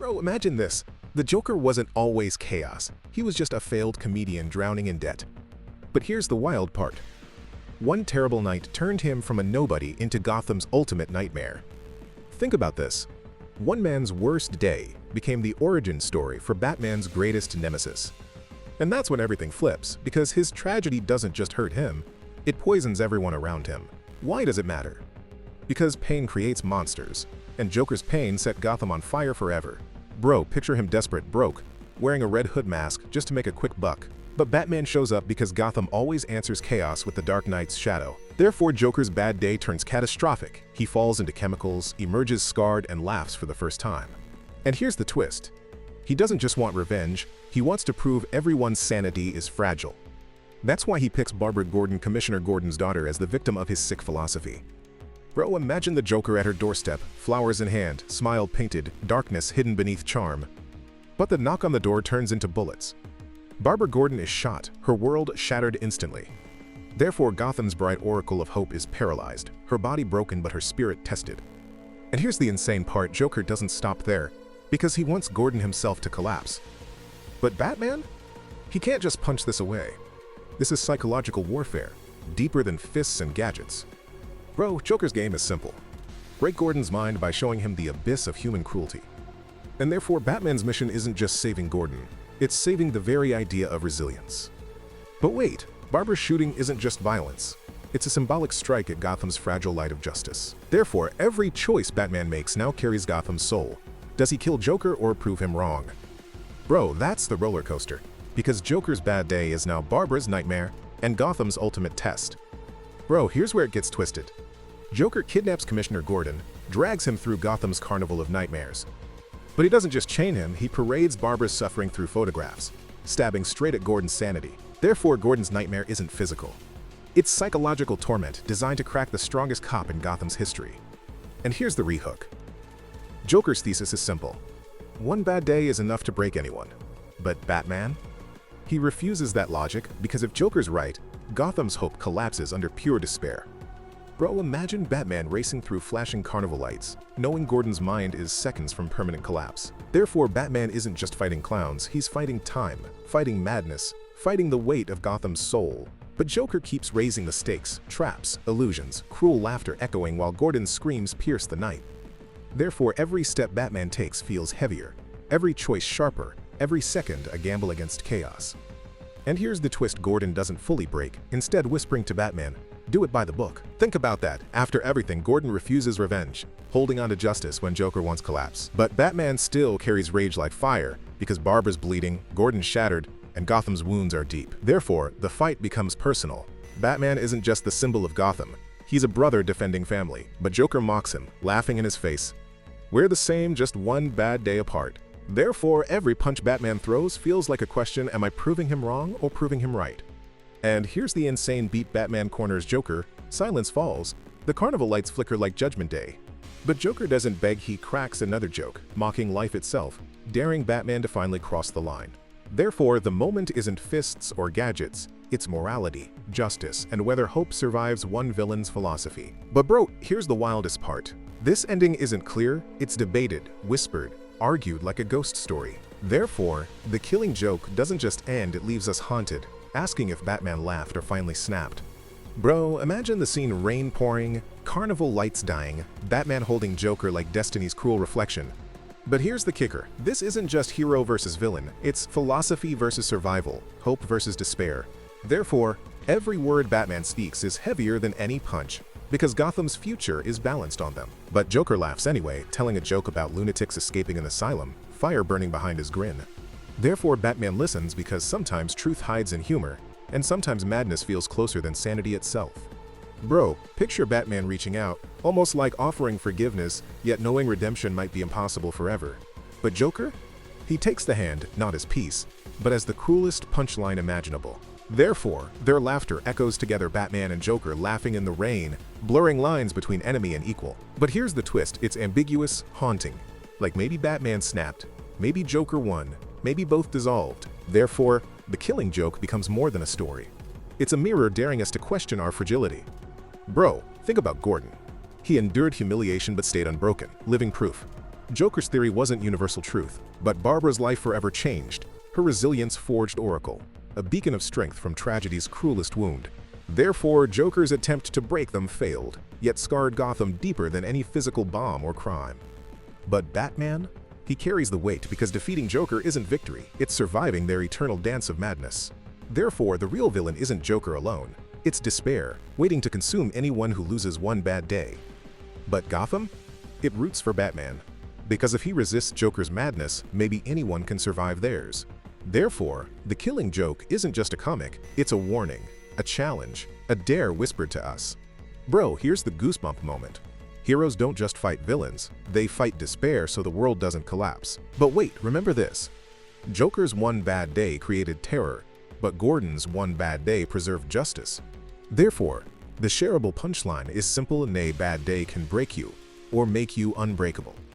Bro, imagine this. The Joker wasn't always chaos. He was just a failed comedian drowning in debt. But here's the wild part. One terrible night turned him from a nobody into Gotham's ultimate nightmare. Think about this. One man's worst day became the origin story for Batman's greatest nemesis. And that's when everything flips, because his tragedy doesn't just hurt him, it poisons everyone around him. Why does it matter? Because pain creates monsters, and Joker's pain set Gotham on fire forever. Bro, picture him desperate, broke, wearing a Red Hood mask just to make a quick buck. But Batman shows up because Gotham always answers chaos with the Dark Knight's shadow. Therefore, Joker's bad day turns catastrophic. He falls into chemicals, emerges scarred, and laughs for the first time. And here's the twist. He doesn't just want revenge, he wants to prove everyone's sanity is fragile. That's why he picks Barbara Gordon, Commissioner Gordon's daughter, as the victim of his sick philosophy. Bro, imagine the Joker at her doorstep, flowers in hand, smile painted, darkness hidden beneath charm. But the knock on the door turns into bullets. Barbara Gordon is shot, her world shattered instantly. Therefore, Gotham's bright oracle of hope is paralyzed, her body broken but her spirit tested. And here's the insane part, Joker doesn't stop there, because he wants Gordon himself to collapse. But Batman? He can't just punch this away. This is psychological warfare, deeper than fists and gadgets. Bro, Joker's game is simple. Break Gordon's mind by showing him the abyss of human cruelty. And therefore, Batman's mission isn't just saving Gordon, it's saving the very idea of resilience. But wait, Barbara's shooting isn't just violence. It's a symbolic strike at Gotham's fragile light of justice. Therefore, every choice Batman makes now carries Gotham's soul. Does he kill Joker or prove him wrong? Bro, that's the roller coaster. Because Joker's bad day is now Barbara's nightmare and Gotham's ultimate test. Bro, here's where it gets twisted. Joker kidnaps Commissioner Gordon, drags him through Gotham's carnival of nightmares. But he doesn't just chain him, he parades Barbara's suffering through photographs, stabbing straight at Gordon's sanity. Therefore, Gordon's nightmare isn't physical. It's psychological torment designed to crack the strongest cop in Gotham's history. And here's the rehook. Joker's thesis is simple. One bad day is enough to break anyone. But Batman? He refuses that logic because if Joker's right, Gotham's hope collapses under pure despair. Bro, imagine Batman racing through flashing carnival lights, knowing Gordon's mind is seconds from permanent collapse. Therefore, Batman isn't just fighting clowns, he's fighting time, fighting madness, fighting the weight of Gotham's soul. But Joker keeps raising the stakes, traps, illusions, cruel laughter echoing while Gordon's screams pierce the night. Therefore, every step Batman takes feels heavier, every choice sharper, every second a gamble against chaos. And here's the twist, Gordon doesn't fully break, instead whispering to Batman, "Do it by the book." Think about that. After everything, Gordon refuses revenge, holding on to justice when Joker wants collapse. But Batman still carries rage like fire, because Barbara's bleeding, Gordon's shattered, and Gotham's wounds are deep. Therefore, the fight becomes personal. Batman isn't just the symbol of Gotham. He's a brother defending family. But Joker mocks him, laughing in his face. We're the same, just one bad day apart. Therefore, every punch Batman throws feels like a question, am I proving him wrong or proving him right? And here's the insane beat, Batman corners Joker, silence falls, the carnival lights flicker like Judgment Day. But Joker doesn't beg, he cracks another joke, mocking life itself, daring Batman to finally cross the line. Therefore, the moment isn't fists or gadgets, it's morality, justice, and whether hope survives one villain's philosophy. But bro, here's the wildest part. This ending isn't clear, it's debated, whispered, argued like a ghost story. Therefore, the killing joke doesn't just end, it leaves us haunted, asking if Batman laughed or finally snapped. Bro, imagine the scene, rain pouring, carnival lights dying, Batman holding Joker like destiny's cruel reflection. But here's the kicker, this isn't just hero versus villain, it's philosophy versus survival, hope versus despair. Therefore, every word Batman speaks is heavier than any punch, because Gotham's future is balanced on them. But Joker laughs anyway, telling a joke about lunatics escaping an asylum, fire burning behind his grin. Therefore, Batman listens because sometimes truth hides in humor, and sometimes madness feels closer than sanity itself. Bro, picture Batman reaching out, almost like offering forgiveness, yet knowing redemption might be impossible forever. But Joker? He takes the hand, not as peace, but as the cruelest punchline imaginable. Therefore, their laughter echoes together, Batman and Joker laughing in the rain, blurring lines between enemy and equal. But here's the twist, it's ambiguous, haunting. Like maybe Batman snapped, maybe Joker won, maybe both dissolved. Therefore, the killing joke becomes more than a story. It's a mirror daring us to question our fragility. Bro, think about Gordon. He endured humiliation but stayed unbroken, living proof. Joker's theory wasn't universal truth, but Barbara's life forever changed. Her resilience forged Oracle, a beacon of strength from tragedy's cruelest wound. Therefore, Joker's attempt to break them failed, yet scarred Gotham deeper than any physical bomb or crime. But Batman? He carries the weight because defeating Joker isn't victory, it's surviving their eternal dance of madness. Therefore, the real villain isn't Joker alone. It's despair, waiting to consume anyone who loses one bad day. But Gotham? It roots for Batman. Because if he resists Joker's madness, maybe anyone can survive theirs. Therefore, the Killing Joke isn't just a comic, it's a warning, a challenge, a dare whispered to us. Bro, here's the goosebump moment. Heroes don't just fight villains, they fight despair so the world doesn't collapse. But wait, remember this. Joker's one bad day created terror, but Gordon's one bad day preserved justice. Therefore, the shareable punchline is simple: a bad day can break you, or make you unbreakable.